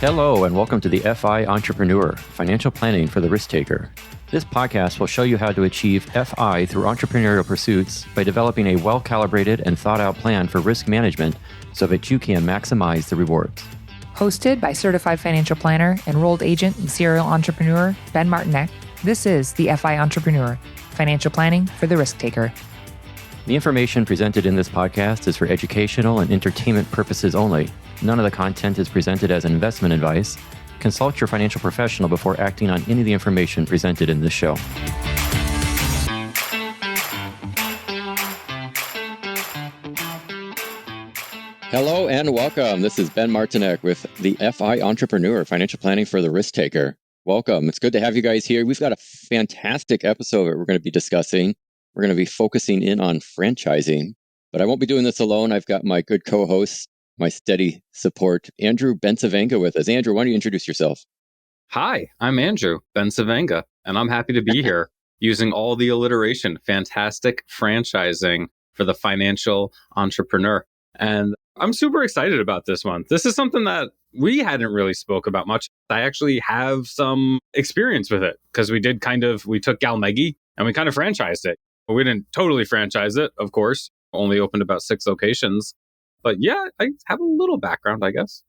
Hello, and welcome to the FI Entrepreneur, Financial Planning for the Risk Taker. This podcast will show you how to achieve FI through entrepreneurial pursuits by developing a well-calibrated and thought-out plan for risk management so that you can maximize the rewards. Hosted by certified financial planner, enrolled agent, and serial entrepreneur Ben Martinek, this is the FI Entrepreneur, Financial Planning for the Risk Taker. The information presented in this podcast is for educational and entertainment purposes only. None of the content is presented as investment advice. Consult your financial professional before acting on any of the information presented in this show. Hello and welcome. This is Ben Martinek with the FI Entrepreneur, Financial Planning for the Risk Taker. Welcome. It's good to have you guys here. We've got a fantastic episode that we're going to be discussing. We're going to be focusing in on franchising, but I won't be doing this alone. I've got my good co-host, my steady support, Andrew Bensavenga with us. Andrew, why don't you introduce yourself? Hi, I'm Andrew Bensavenga, and I'm happy to be here using all the alliteration, fantastic franchising for the financial entrepreneur. And I'm super excited about this one. This is something that we hadn't really spoke about much. I actually have some experience with it because we took Galmegi and we kind of franchised it. We didn't totally franchise it, of course, only opened about 6 locations. But yeah, I have a little background, I guess.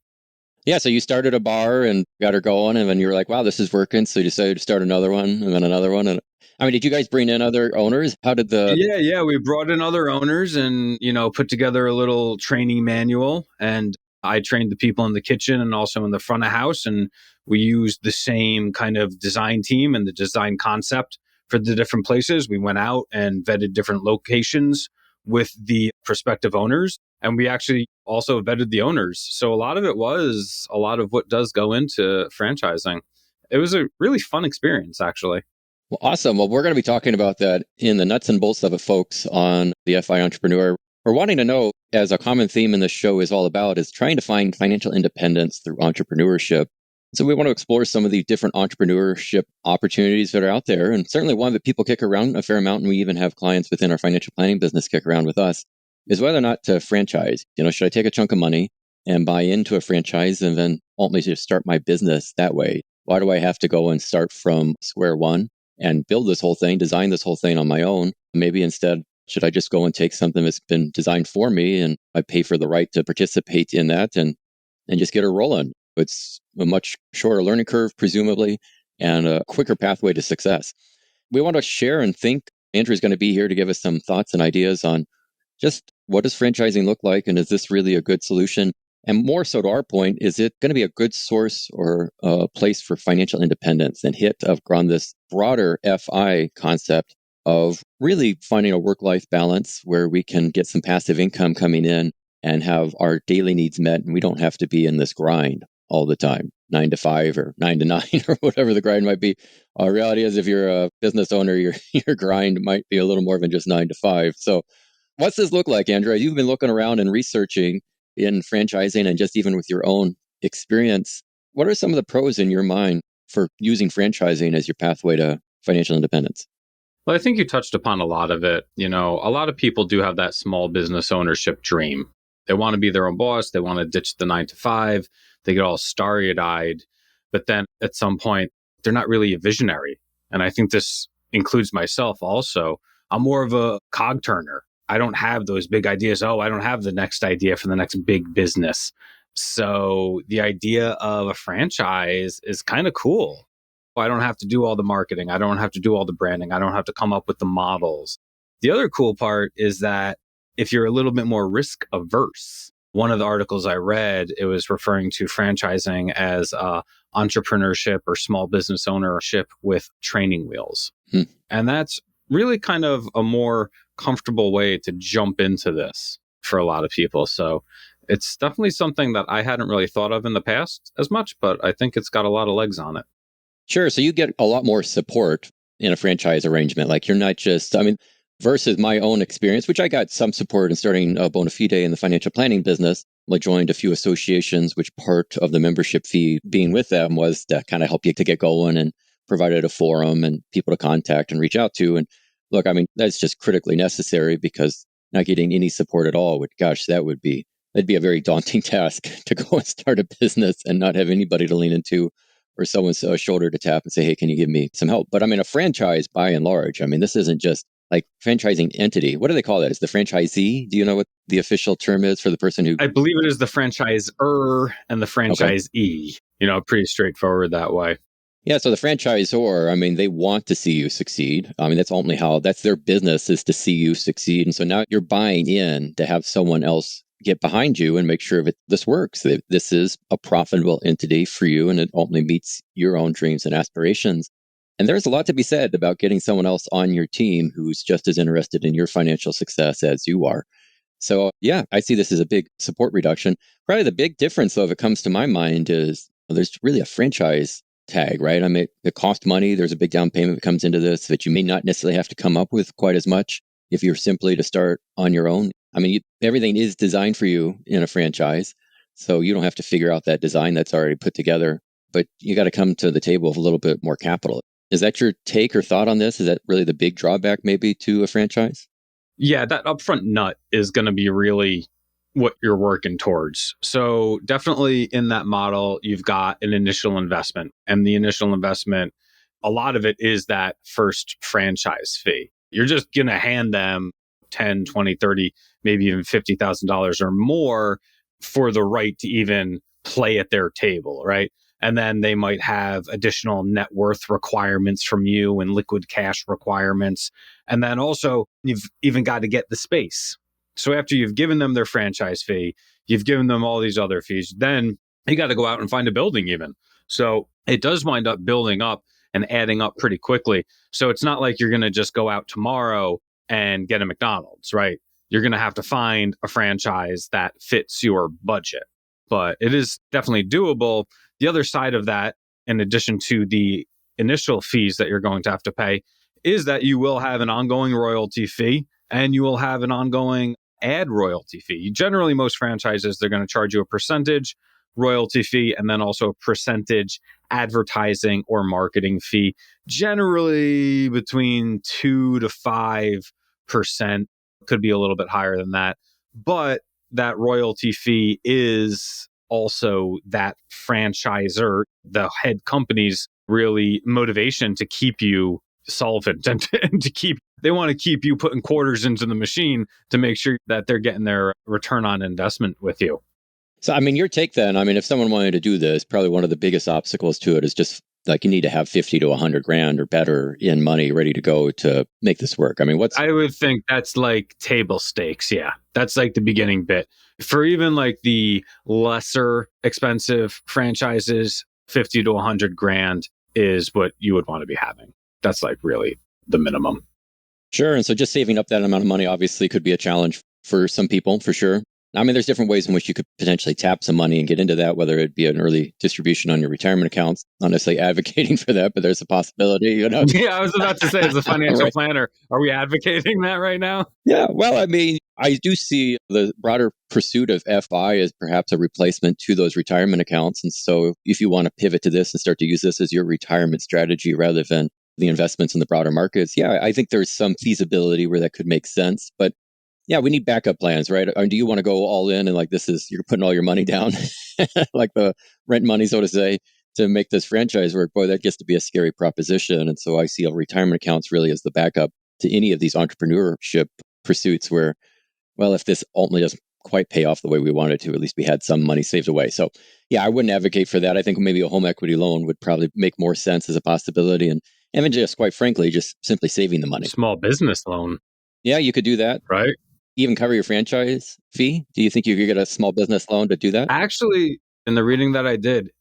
Yeah, so you started a bar and got her going, and then you were like, wow, this is working. So you decided to start another one and then another one. And I mean, did you guys bring in other owners? How did the... Yeah, we brought in other owners and, put together a little training manual. And I trained the people in the kitchen and also in the front of house. And we used the same kind of design team and the design concept for the different places. We went out and vetted different locations with the prospective owners. And we actually also vetted the owners. So a lot of it was a lot of what does go into franchising. It was a really fun experience, actually. Well, awesome. Well, we're going to be talking about that in the nuts and bolts of it, folks, on the FI Entrepreneur. We're wanting to know, as a common theme in this show is all about, is trying to find financial independence through entrepreneurship. So we want to explore some of the different entrepreneurship opportunities that are out there. And certainly one that people kick around a fair amount, and we even have clients within our financial planning business kick around with us, is whether or not to franchise. Should I take a chunk of money and buy into a franchise and then ultimately just start my business that way? Why do I have to go and start from square one and build this whole thing, design this whole thing on my own? Maybe instead, should I just go and take something that's been designed for me and I pay for the right to participate in that and just get her rolling? It's a much shorter learning curve, presumably, and a quicker pathway to success. We want to share and think. Andrew's going to be here to give us some thoughts and ideas on just what does franchising look like, and is this really a good solution? And more so to our point, is it going to be a good source or a place for financial independence and hit on this broader FI concept of really finding a work-life balance where we can get some passive income coming in and have our daily needs met, and we don't have to be in this grind all the time, 9 to 5 or 9 to 9 or whatever the grind might be. Our reality is if you're a business owner, your grind might be a little more than just 9 to 5. So what's this look like, Andrew? You've been looking around and researching in franchising and just even with your own experience. What are some of the pros in your mind for using franchising as your pathway to financial independence? Well, I think you touched upon a lot of it. A lot of people do have that small business ownership dream. They want to be their own boss. They want to ditch the 9 to 5. They get all starry-eyed. But then at some point, they're not really a visionary. And I think this includes myself also. I'm more of a cog turner. I don't have those big ideas. I don't have the next idea for the next big business. So the idea of a franchise is kind of cool. I don't have to do all the marketing. I don't have to do all the branding. I don't have to come up with the models. The other cool part is that if you're a little bit more risk averse, one of the articles I read, it was referring to franchising as entrepreneurship or small business ownership with training wheels. And that's really kind of a more comfortable way to jump into this for a lot of people. So it's definitely something that I hadn't really thought of in the past as much, but I think it's got a lot of legs on it. Sure. So you get a lot more support in a franchise arrangement. Like you're not just, versus my own experience, which I got some support in starting bona fide in the financial planning business. I joined a few associations, which part of the membership fee being with them was to kind of help you to get going and provided a forum and people to contact and reach out to. And look, I mean, that's just critically necessary because not getting any support at all would, gosh, that'd be a very daunting task to go and start a business and not have anybody to lean into or someone's shoulder to tap and say, hey, can you give me some help? But I mean, a franchise by and large, I mean, this isn't just like franchising entity. What do they call that? Is the franchisee? Do you know what the official term is for the person who? I believe it is the franchisor and the franchisee. Pretty straightforward that way. Yeah, so the franchisor, I mean, they want to see you succeed. I mean, that's their business is to see you succeed. And so now you're buying in to have someone else get behind you and make sure that this works, that this is a profitable entity for you and it ultimately meets your own dreams and aspirations. And there's a lot to be said about getting someone else on your team who's just as interested in your financial success as you are. So, yeah, I see this as a big support reduction. Probably the big difference, though, if it comes to my mind, is there's really a franchise tag, right? I mean, it costs money. There's a big down payment that comes into this that you may not necessarily have to come up with quite as much if you're simply to start on your own. I mean, everything is designed for you in a franchise. So you don't have to figure out that design that's already put together, but you got to come to the table with a little bit more capital. Is that your take or thought on this? Is that really the big drawback maybe to a franchise? Yeah, that upfront nut is going to be really what you're working towards. So definitely in that model, you've got an initial investment. And the initial investment, a lot of it is that first franchise fee. You're just going to hand them 10, 20, 30, maybe even $50,000 or more for the right to even play at their table, right? And then they might have additional net worth requirements from you and liquid cash requirements. And then also, you've even got to get the space. So after you've given them their franchise fee, you've given them all these other fees, then you got to go out and find a building even. So it does wind up building up and adding up pretty quickly. So it's not like you're going to just go out tomorrow and get a McDonald's, right? You're going to have to find a franchise that fits your budget. But it is definitely doable. The other side of that, in addition to the initial fees that you're going to have to pay, is that you will have an ongoing royalty fee and you will have an ongoing ad royalty fee. Generally, most franchises, they're going to charge you a percentage royalty fee and then also a percentage advertising or marketing fee, generally between 2 to 5%, could be a little bit higher than that. But that royalty fee is also that franchisor, the head company's really motivation to keep you solvent and they want to keep you putting quarters into the machine to make sure that they're getting their return on investment with you. So, I mean, your take then, I mean, if someone wanted to do this, probably one of the biggest obstacles to it is just like you need to have 50 to 100 grand or better in money ready to go to make this work. I mean, I would think that's like table stakes. Yeah. That's like the beginning bit. For even like the lesser expensive franchises, 50 to 100 grand is what you would want to be having. That's like really the minimum. Sure. And so just saving up that amount of money obviously could be a challenge for some people, for sure. I mean, there's different ways in which you could potentially tap some money and get into that, whether it be an early distribution on your retirement accounts. Not necessarily advocating for that, but there's a possibility, Yeah, I was about to say, as a financial Right. planner, are we advocating that right now? Yeah. Well, I mean, I do see the broader pursuit of FI as perhaps a replacement to those retirement accounts. And so if you want to pivot to this and start to use this as your retirement strategy rather than the investments in the broader markets, yeah, I think there's some feasibility where that could make sense. But yeah, we need backup plans, right? Or do you want to go all in and like you're putting all your money down, like the rent money, so to say, to make this franchise work? Boy, that gets to be a scary proposition. And so I see retirement accounts really as the backup to any of these entrepreneurship pursuits where, well, if this ultimately doesn't quite pay off the way we want it to, at least we had some money saved away. So yeah, I wouldn't advocate for that. I think maybe a home equity loan would probably make more sense as a possibility. And even just quite frankly, just simply saving the money. Small business loan. Yeah, you could do that. Right. Even cover your franchise fee? Do you think you could get a small business loan to do that? Actually, in the reading that I did,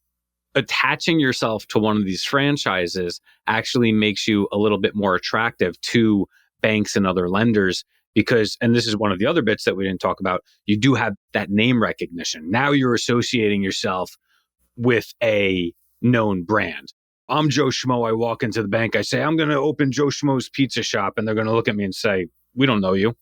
attaching yourself to one of these franchises actually makes you a little bit more attractive to banks and other lenders because, and this is one of the other bits that we didn't talk about, you do have that name recognition. Now you're associating yourself with a known brand. I'm Joe Schmo. I walk into the bank. I say, I'm going to open Joe Schmo's Pizza Shop. And they're going to look at me and say, we don't know you.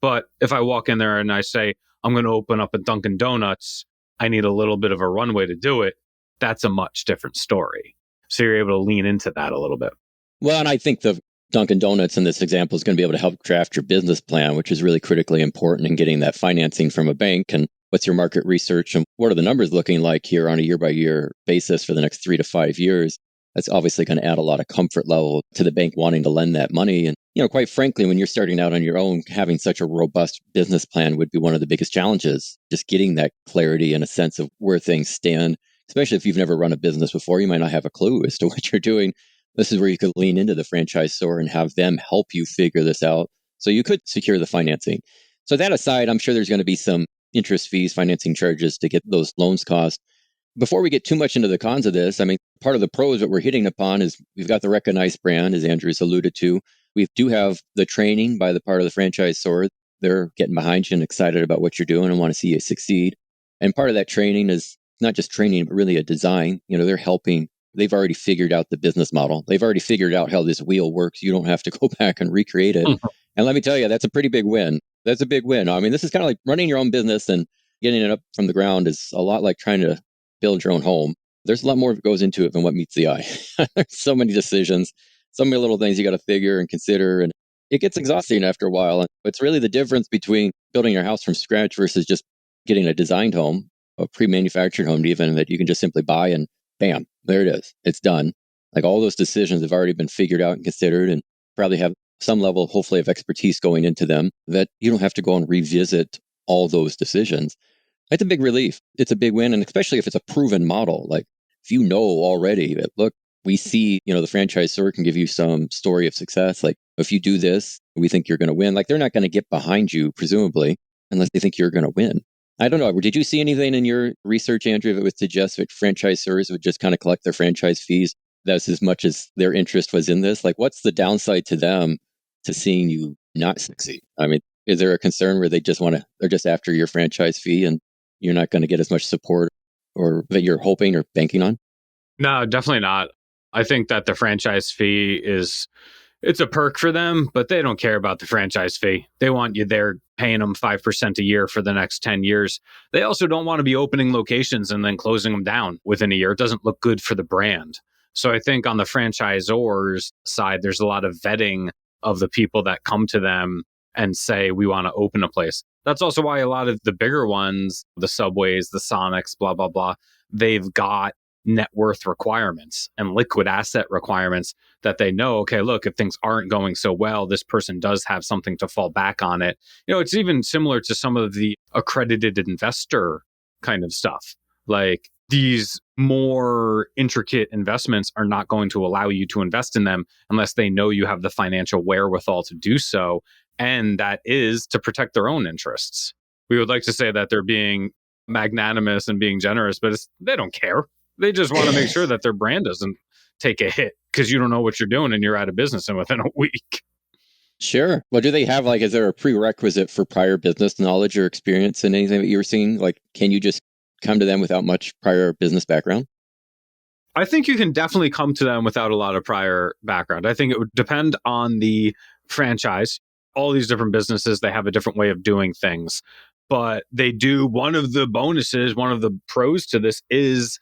But if I walk in there and I say, I'm going to open up a Dunkin' Donuts, I need a little bit of a runway to do it. That's a much different story. So you're able to lean into that a little bit. Well, and I think the Dunkin' Donuts in this example is going to be able to help draft your business plan, which is really critically important in getting that financing from a bank. And what's your market research and what are the numbers looking like here on a year by year basis for the next 3 to 5 years? That's obviously going to add a lot of comfort level to the bank wanting to lend that money. And, quite frankly, when you're starting out on your own, having such a robust business plan would be one of the biggest challenges. Just getting that clarity and a sense of where things stand, especially if you've never run a business before, you might not have a clue as to what you're doing. This is where you could lean into the franchisor and have them help you figure this out. So you could secure the financing. So that aside, I'm sure there's going to be some interest fees, financing charges to get those loans cost. Before we get too much into the cons of this, I mean, part of the pros that we're hitting upon is we've got the recognized brand, as Andrew's alluded to. We do have the training by the part of the franchisor. They're getting behind you and excited about what you're doing and want to see you succeed. And part of that training is not just training, but really a design. They're helping. They've already figured out the business model. They've already figured out how this wheel works. You don't have to go back and recreate it. And let me tell you, that's a pretty big win. That's a big win. I mean, this is kind of like running your own business and getting it up from the ground is a lot like trying to build your own home. There's a lot more that goes into it than what meets the eye. There's so many decisions, so many little things you got to figure and consider. And it gets exhausting after a while. And it's really the difference between building your house from scratch versus just getting a designed home, a pre-manufactured home, even that you can just simply buy and bam, there it is. It's done. Like all those decisions have already been figured out and considered and probably have some level, hopefully, of expertise going into them that you don't have to go and revisit all those decisions. It's a big relief. It's a big win. And especially if it's a proven model, like if you know already that, look, we see, the franchisor can give you some story of success. Like if you do this, we think you're going to win. Like they're not going to get behind you, presumably, unless they think you're going to win. I don't know. Did you see anything in your research, Andrew, that would suggest that franchisors would just kind of collect their franchise fees? That's as much as their interest was in this. Like, what's the downside to them to seeing you not succeed? I mean, is there a concern where they're just after your franchise fee and you're not going to get as much support or that you're hoping or banking on? No, definitely not. I think that the franchise fee it's a perk for them, but they don't care about the franchise fee. They want you there paying them 5% a year for the next 10 years. They also don't want to be opening locations and then closing them down within a year. It doesn't look good for the brand. So I think on the franchisor's side, there's a lot of vetting of the people that come to them and say, we want to open a place. That's also why a lot of the bigger ones, the Subways, the Sonics, blah, blah, blah, they've got net worth requirements and liquid asset requirements that they know, okay, look, if things aren't going so well, this person does have something to fall back on it. It's even similar to some of the accredited investor kind of stuff. Like these more intricate investments are not going to allow you to invest in them unless they know you have the financial wherewithal to do so. And that is to protect their own interests. We would like to say that they're being magnanimous and being generous, but they don't care. They just want to make sure that their brand doesn't take a hit because you don't know what you're doing and you're out of business and within a week. Sure. Well, do they have is there a prerequisite for prior business knowledge or experience in anything that you were seeing? Like, can you just come to them without much prior business background? I think you can definitely come to them without a lot of prior background. I think it would depend on the franchise. All these different businesses, they have a different way of doing things. But they do, one of the bonuses, one of the pros to this is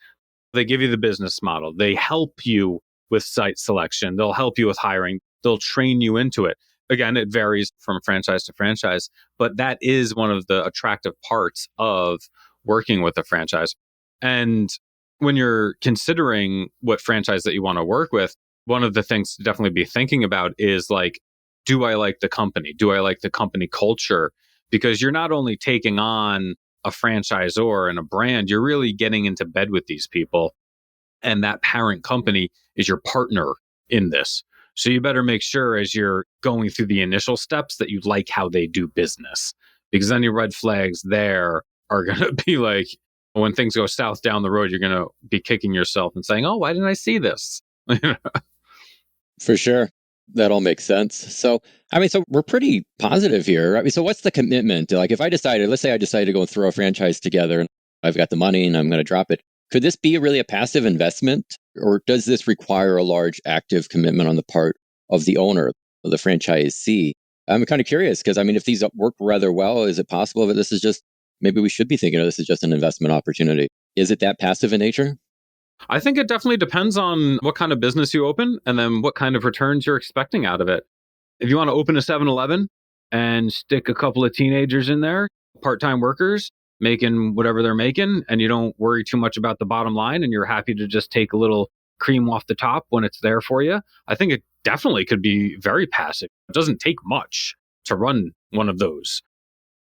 they give you the business model. They help you with site selection. They'll help you with hiring. They'll train you into it. Again, it varies from franchise to franchise, but that is one of the attractive parts of working with a franchise. And when you're considering what franchise that you want to work with, one of the things to definitely be thinking about is like, do I like the company? Do I like the company culture? Because you're not only taking on a franchisor and a brand, you're really getting into bed with these people. And that parent company is your partner in this. So you better make sure as you're going through the initial steps that you like how they do business. Because then your red flags there are going to be like, when things go south down the road, you're going to be kicking yourself and saying, oh, why didn't I see this? For sure. That all makes sense. So, so we're pretty positive here. I mean, so what's the commitment? Like if let's say I decided to go and throw a franchise together and I've got the money and I'm going to drop it. Could this be really a passive investment or does this require a large active commitment on the part of the owner of the franchisee? I'm kind of curious because if these work rather well, is it possible that this is just, maybe we should be thinking of this as just an investment opportunity? Is it that passive in nature? I think it definitely depends on what kind of business you open and then what kind of returns you're expecting out of it. If you want to open a 7-Eleven and stick a couple of teenagers in there, part-time workers making whatever they're making, and you don't worry too much about the bottom line and you're happy to just take a little cream off the top when it's there for you, I think it definitely could be very passive. It doesn't take much to run one of those.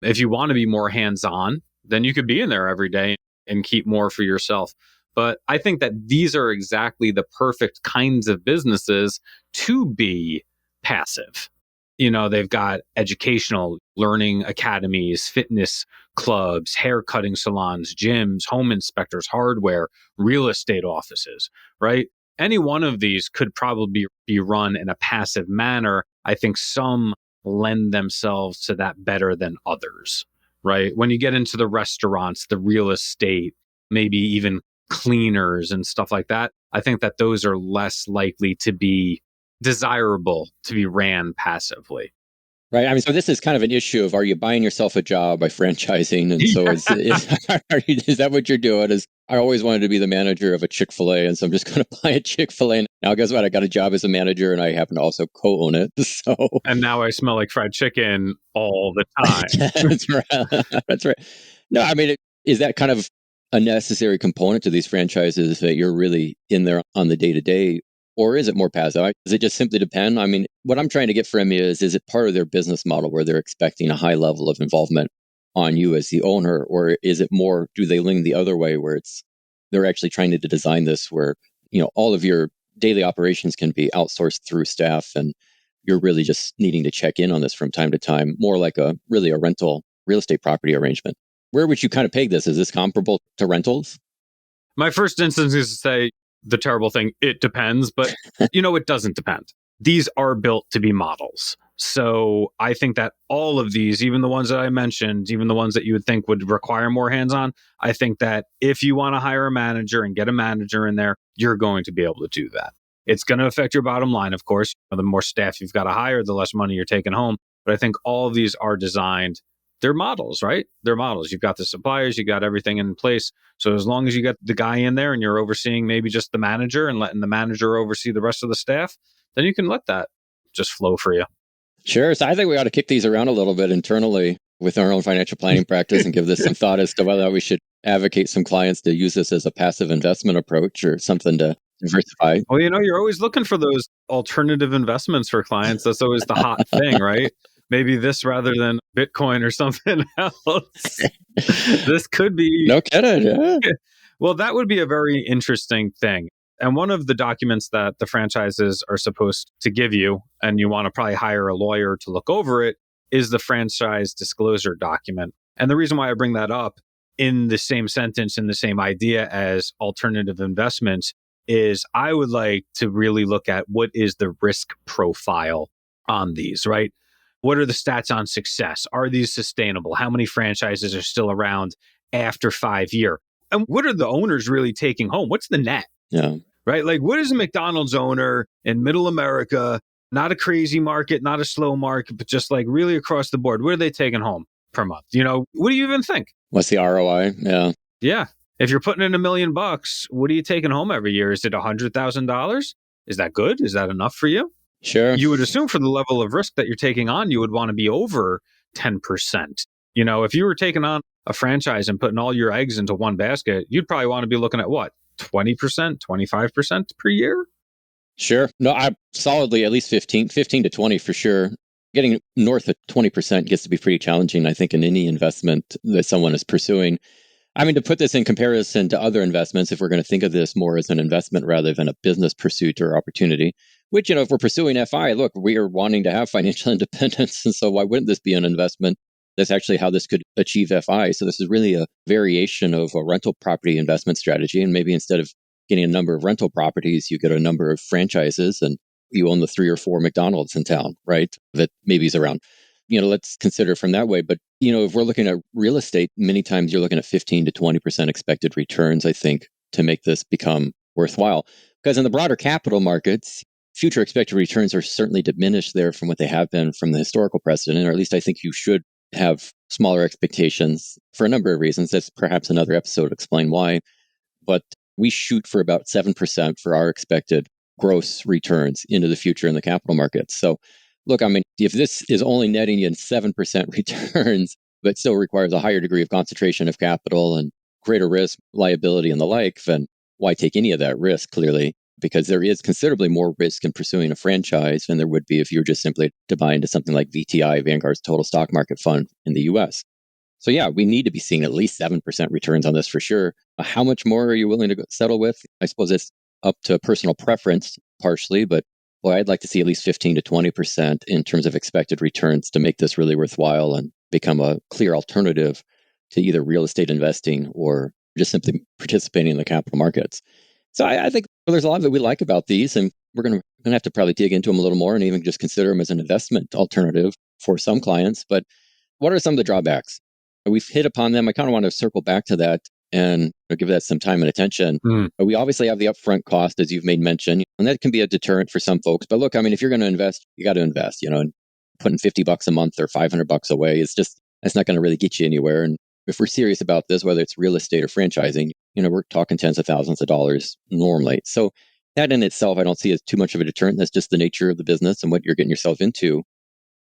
If you want to be more hands-on, then you could be in there every day and keep more for yourself. But I think that these are exactly the perfect kinds of businesses to be passive. They've got educational learning academies, fitness clubs, hair cutting salons, gyms, home inspectors, hardware, real estate offices, right? Any one of these could probably be run in a passive manner. I think some lend themselves to that better than others, right? When you get into the restaurants, the real estate, maybe even cleaners and stuff like that, I think that those are less likely to be desirable to be ran passively. Right. I mean, so this is kind of an issue of, are you buying yourself a job by franchising? And so is is that what you're doing? Is I always wanted to be the manager of a Chick-fil-A, and so I'm just going to buy a Chick-fil-A. And now guess what? I got a job as a manager, and I happen to also co-own it. So And now I smell like fried chicken all the time. that's right. That's right. No, I mean, is that kind of a necessary component to these franchises that you're really in there on the day to day? Or is it more passive? Does it just simply depend? I mean, what I'm trying to get from you is it part of their business model where they're expecting a high level of involvement on you as the owner? Or is it more, do they lean the other way where they're actually trying to design this where, all of your daily operations can be outsourced through staff and you're really just needing to check in on this from time to time, more like really a rental real estate property arrangement? Where would you kind of peg this? Is this comparable to rentals? My first instance is to say the terrible thing, it depends, but it doesn't depend. These are built to be models. So I think that all of these, even the ones that I mentioned, even the ones that you would think would require more hands-on, I think that if you want to hire a manager and get a manager in there, you're going to be able to do that. It's going to affect your bottom line, of course. The more staff you've got to hire, the less money you're taking home. But I think all of these are designed, they're models, right? They're models. You've got the suppliers, you got everything in place. So as long as you got the guy in there and you're overseeing maybe just the manager and letting the manager oversee the rest of the staff, then you can let that just flow for you. Sure. So I think we ought to kick these around a little bit internally with our own financial planning practice and give this some thought as to whether we should advocate some clients to use this as a passive investment approach or something to diversify. Well, you're always looking for those alternative investments for clients. That's always the hot thing, right? Maybe this rather than Bitcoin or something else. This could be. No kidding. Yeah. Well, that would be a very interesting thing. And one of the documents that the franchises are supposed to give you, and you want to probably hire a lawyer to look over it, is the franchise disclosure document. And the reason why I bring that up in the same sentence, in the same idea as alternative investments, is I would like to really look at what is the risk profile on these, right? What are the stats on success? Are these sustainable? How many franchises are still around after 5 years? And what are the owners really taking home? What's the net? Yeah. Right? Like, what is a McDonald's owner in middle America, not a crazy market, not a slow market, but just like really across the board? What are they taking home per month? What do you even think? What's the ROI? Yeah. Yeah. If you're putting in $1 million, what are you taking home every year? Is it $100,000? Is that good? Is that enough for you? Sure. You would assume for the level of risk that you're taking on, you would want to be over 10%. If you were taking on a franchise and putting all your eggs into one basket, you'd probably want to be looking at what? 20%, 25% per year? Sure. No, I solidly at least 15 to 20 for sure. Getting north of 20% gets to be pretty challenging, I think, in any investment that someone is pursuing. I mean, to put this in comparison to other investments, if we're going to think of this more as an investment rather than a business pursuit or opportunity, which, if we're pursuing FI, look, we are wanting to have financial independence. And so why wouldn't this be an investment? That's actually how this could achieve FI. So this is really a variation of a rental property investment strategy. And maybe instead of getting a number of rental properties, you get a number of franchises and you own the 3 or 4 McDonald's in town, right? That maybe is around. Let's consider from that way. But, if we're looking at real estate, many times you're looking at 15 to 20% expected returns, I think, to make this become worthwhile. Because in the broader capital markets, future expected returns are certainly diminished there from what they have been from the historical precedent, or at least I think you should have smaller expectations for a number of reasons. That's perhaps another episode to explain why. But we shoot for about 7% for our expected gross returns into the future in the capital markets. So, look, I mean, if this is only netting you in 7% returns, but still requires a higher degree of concentration of capital and greater risk, liability, and the like, then why take any of that risk, clearly? Because there is considerably more risk in pursuing a franchise than there would be if you were just simply to buy into something like VTI, Vanguard's total stock market fund in the US. So yeah, we need to be seeing at least 7% returns on this for sure. How much more are you willing to settle with? I suppose it's up to personal preference partially, but boy, I'd like to see at least 15 to 20% in terms of expected returns to make this really worthwhile and become a clear alternative to either real estate investing or just simply participating in the capital markets. So I think there's a lot that we like about these, and we're going to have to probably dig into them a little more and even just consider them as an investment alternative for some clients. But what are some of the drawbacks? We've hit upon them. I kind of want to circle back to that and give that some time and attention. We obviously have the upfront cost, as you've made mention, and that can be a deterrent for some folks. But look, I mean, if you're going to invest, you got to invest, and putting $50 a month or $500 away is just, that's not going to really get you anywhere. And if we're serious about this, whether it's real estate or franchising, we're talking tens of thousands of dollars normally. So that in itself, I don't see as too much of a deterrent. That's just the nature of the business and what you're getting yourself into.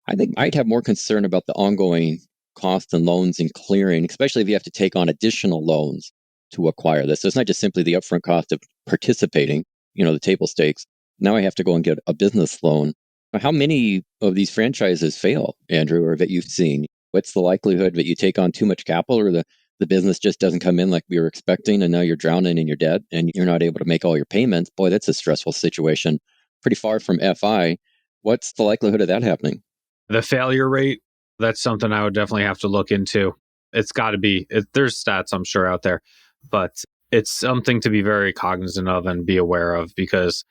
I think I'd have more concern about the ongoing cost and loans and clearing, especially if you have to take on additional loans to acquire this. So it's not just simply the upfront cost of participating, the table stakes. Now I have to go and get a business loan. How many of these franchises fail, Andrew, or that you've seen? What's the likelihood that you take on too much capital or the business just doesn't come in like we were expecting and now you're drowning in your debt and you're not able to make all your payments? Boy, that's a stressful situation. Pretty far from FI. What's the likelihood of that happening? The failure rate, that's something I would definitely have to look into. It's got to be, there's stats I'm sure out there, but it's something to be very cognizant of and be aware of because,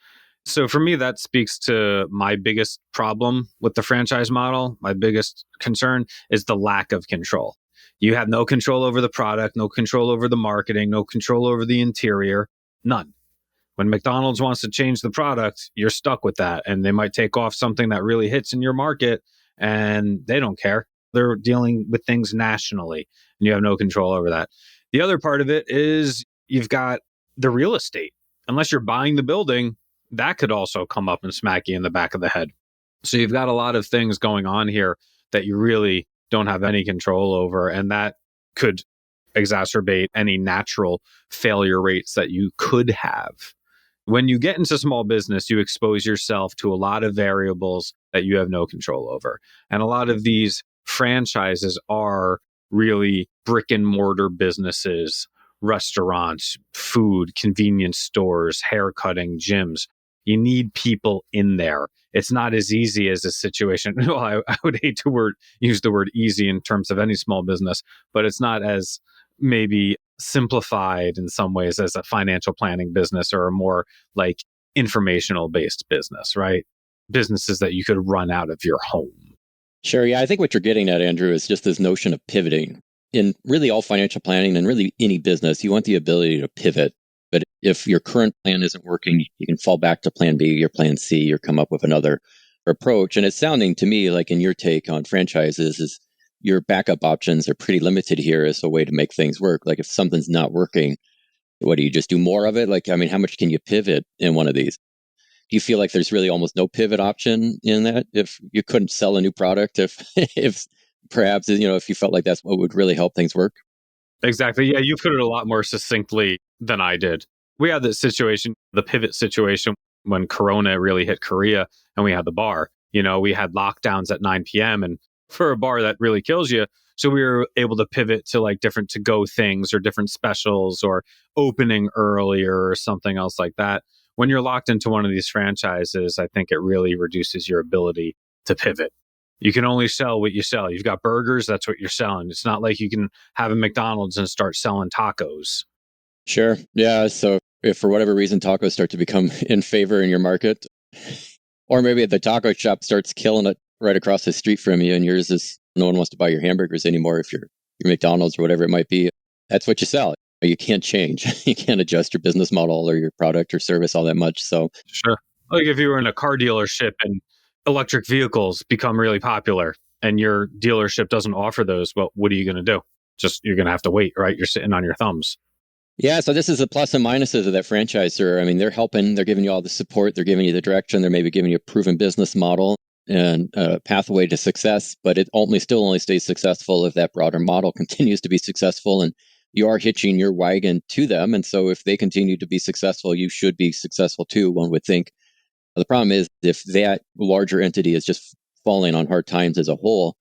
so for me, that speaks to my biggest problem with the franchise model. My biggest concern is the lack of control. You have no control over the product, no control over the marketing, no control over the interior, none. When McDonald's wants to change the product, you're stuck with that. And they might take off something that really hits in your market and they don't care. They're dealing with things nationally and you have no control over that. The other part of it is you've got the real estate. Unless you're buying the building, that could also come up and smack you in the back of the head. So you've got a lot of things going on here that you really don't have any control over. And that could exacerbate any natural failure rates that you could have. When you get into small business, you expose yourself to a lot of variables that you have no control over. And a lot of these franchises are really brick and mortar businesses, restaurants, food, convenience stores, haircutting, gyms. You need people in there. It's not as easy as a situation. Well, I would hate to use the word easy in terms of any small business, but it's not as maybe simplified in some ways as a financial planning business or a more like informational based business, right? Businesses that you could run out of your home. Sure. Yeah. I think what you're getting at, Andrew, is just this notion of pivoting. In really all financial planning and really any business, you want the ability to pivot. But if your current plan isn't working, you can fall back to plan B or plan C or come up with another approach. And it's sounding to me like in your take on franchises is your backup options are pretty limited here as a way to make things work. Like if something's not working, what do you just do more of it? Like, I mean, how much can you pivot in one of these? Do you feel like there's really almost no pivot option in that? If you couldn't sell a new product, if perhaps, if you felt like that's what would really help things work? Exactly. Yeah, you put it a lot more succinctly than I did. We had the situation, the pivot situation when Corona really hit Korea and we had the bar. We had lockdowns at 9 p.m. and for a bar that really kills you. So we were able to pivot to like different to-go things or different specials or opening earlier or something else like that. When you're locked into one of these franchises, I think it really reduces your ability to pivot. You can only sell what you sell. You've got burgers, that's what you're selling. It's not like you can have a McDonald's and start selling tacos. Sure. Yeah. So if for whatever reason tacos start to become in favor in your market, or maybe the taco shop starts killing it right across the street from you and yours is no one wants to buy your hamburgers anymore if you're McDonald's or whatever it might be, that's what you sell. You can't change. You can't adjust your business model or your product or service all that much. So Sure. Like if you were in a car dealership and electric vehicles become really popular and your dealership doesn't offer those, well, what are you going to do? Just you're going to have to wait, right? You're sitting on your thumbs. Yeah, so this is the plus and minuses of that franchisor. I mean, they're helping, they're giving you all the support, they're giving you the direction, they're maybe giving you a proven business model and a pathway to success, but it ultimately still only stays successful if that broader model continues to be successful and you are hitching your wagon to them. And so if they continue to be successful, you should be successful too, one would think. The problem is if that larger entity is just falling on hard times as a whole,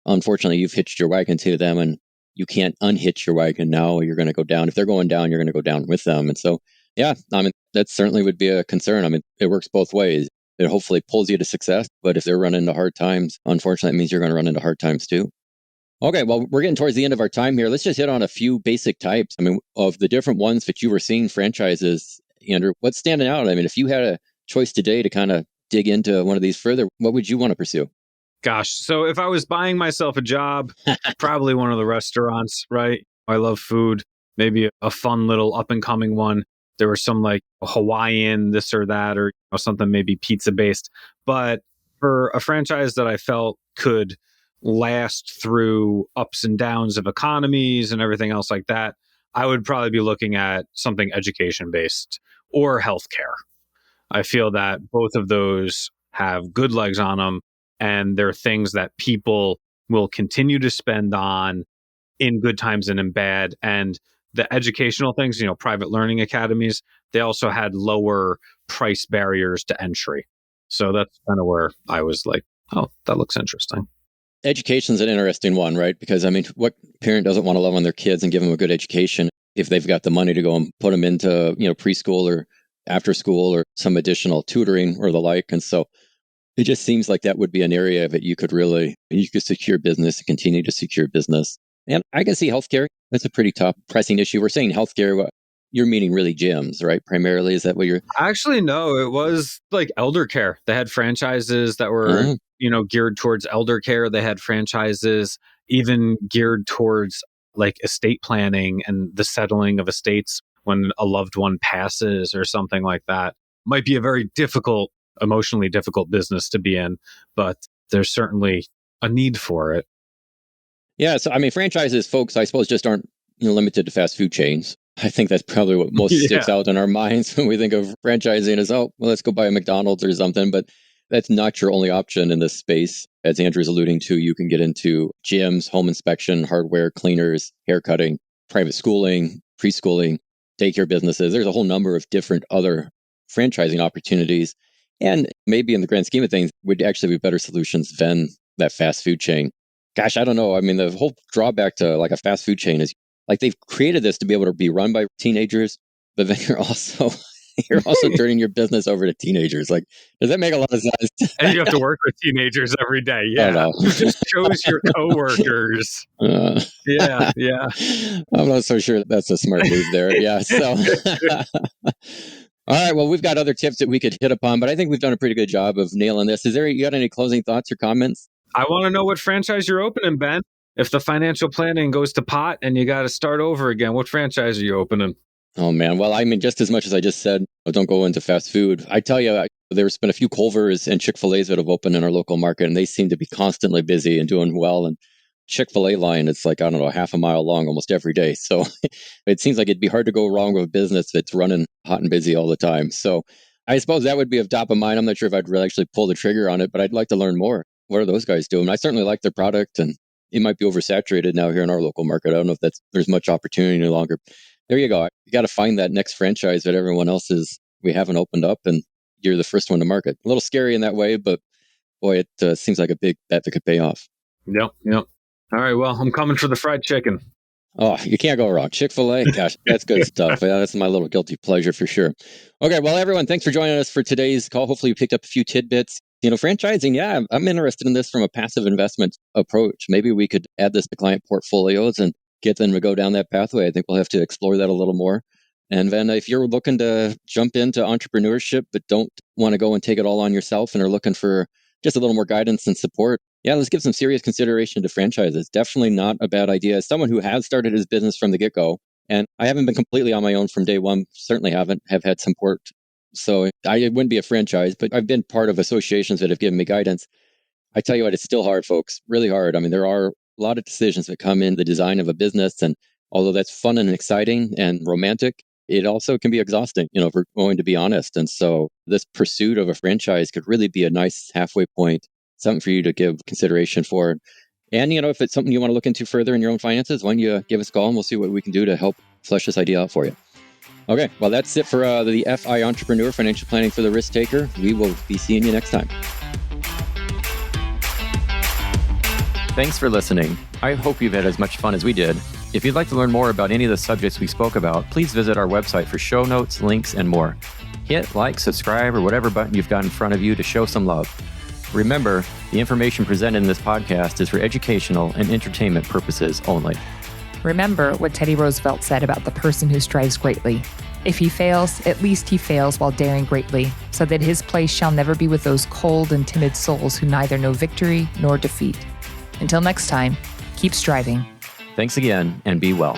unfortunately, you've hitched your wagon to them and you can't unhitch your wagon now. You're going to go down. If they're going down, you're going to go down with them. And so, yeah, I mean, that certainly would be a concern. I mean, it works both ways. It hopefully pulls you to success, but if they're running into hard times, unfortunately, it means you're going to run into hard times too. Okay, well, we're getting towards the end of our time here. Let's just hit on a few basic types. I mean, of the different ones that you were seeing franchises, Andrew, what's standing out? I mean, if you had a choice today to kind of dig into one of these further, what would you want to pursue? Gosh, so if I was buying myself a job, probably one of the restaurants, right? I love food. Maybe a fun little up and coming one. There was some like Hawaiian, this or that, or something maybe pizza based. But for a franchise that I felt could last through ups and downs of economies and everything else like that, I would probably be looking at something education based or healthcare. I feel that both of those have good legs on them, and they're things that people will continue to spend on in good times and in bad. And the educational things, private learning academies, they also had lower price barriers to entry. So that's kind of where I was like, oh, that looks interesting. Education's an interesting one, right? Because I mean, what parent doesn't want to love on their kids and give them a good education if they've got the money to go and put them into, preschool or after school or some additional tutoring or the like. And so it just seems like that would be an area that you could secure business and continue to secure business. And I can see healthcare. That's a pretty top pressing issue. We're saying healthcare, you're meaning really gyms, right? Primarily, is that what you're? Actually, no, it was like elder care. They had franchises that were, Uh, geared towards elder care. They had franchises even geared towards like estate planning and the settling of estates when a loved one passes or something like that. Might be a very difficult, emotionally difficult business to be in, but there's certainly a need for it. Yeah, so I mean, franchises, folks, I suppose just aren't limited to fast food chains. I think that's probably what most Yeah. sticks out in our minds when we think of franchising is, oh, well, let's go buy a McDonald's or something. But that's not your only option in this space. As Andrew's alluding to, you can get into gyms, home inspection, hardware, cleaners, hair cutting, private schooling, preschooling, daycare businesses. There's a whole number of different other franchising opportunities. And maybe in the grand scheme of things, would actually be better solutions than that fast food chain. Gosh, I don't know. I mean, the whole drawback to like a fast food chain is like they've created this to be able to be run by teenagers, but then you're also turning your business over to teenagers. Like, does that make a lot of sense? And you have to work with teenagers every day. I don't Yeah. know. You just chose your coworkers. Uh, Yeah. Yeah. I'm not so sure that's a smart move there. Yeah. So, all right. Well, we've got other tips that we could hit upon, but I think we've done a pretty good job of nailing this. You got any closing thoughts or comments? I want to know what franchise you're opening, Ben. If the financial planning goes to pot and you got to start over again, what franchise are you opening? Oh man, well, I mean, just as much as I just said, don't go into fast food. I tell you, there's been a few Culvers and Chick-fil-A's that have opened in our local market, and they seem to be constantly busy and doing well. And Chick-fil-A line, it's like, I don't know, half a mile long almost every day. So it seems like it'd be hard to go wrong with a business that's running hot and busy all the time. So I suppose that would be of top of mind. I'm not sure if I'd really actually pull the trigger on it, but I'd like to learn more. What are those guys doing? I certainly like their product, and it might be oversaturated now here in our local market. I don't know if there's much opportunity any longer. There you go. You got to find that next franchise that everyone else we haven't opened up, and you're the first one to market. A little scary in that way, but boy, it seems like a big bet that could pay off. Yep. Yep. All right. Well, I'm coming for the fried chicken. Oh, you can't go wrong. Chick-fil-A, gosh, that's good stuff. Yeah, that's my little guilty pleasure for sure. Okay, well, everyone, thanks for joining us for today's call. Hopefully you picked up a few tidbits. Franchising, yeah, I'm interested in this from a passive investment approach. Maybe we could add this to client portfolios and get them to go down that pathway. I think we'll have to explore that a little more. And then if you're looking to jump into entrepreneurship, but don't want to go and take it all on yourself and are looking for just a little more guidance and support, yeah, let's give some serious consideration to franchises. Definitely not a bad idea. As someone who has started his business from the get-go, and I haven't been completely on my own from day one, certainly have had support. So I wouldn't be a franchise, but I've been part of associations that have given me guidance. I tell you what, it's still hard, folks, really hard. I mean, there are a lot of decisions that come in the design of a business, and although that's fun and exciting and romantic, it also can be exhausting, if we're going to be honest. And so this pursuit of a franchise could really be a nice halfway point, something for you to give consideration for. And, if it's something you want to look into further in your own finances, why don't you give us a call and we'll see what we can do to help flesh this idea out for you. Okay, well, that's it for the FI Entrepreneur Financial Planning for the Risk Taker. We will be seeing you next time. Thanks for listening. I hope you've had as much fun as we did. If you'd like to learn more about any of the subjects we spoke about, please visit our website for show notes, links, and more. Hit like, subscribe, or whatever button you've got in front of you to show some love. Remember, the information presented in this podcast is for educational and entertainment purposes only. Remember what Teddy Roosevelt said about the person who strives greatly. If he fails, at least he fails while daring greatly, so that his place shall never be with those cold and timid souls who neither know victory nor defeat. Until next time, keep striving. Thanks again, and be well.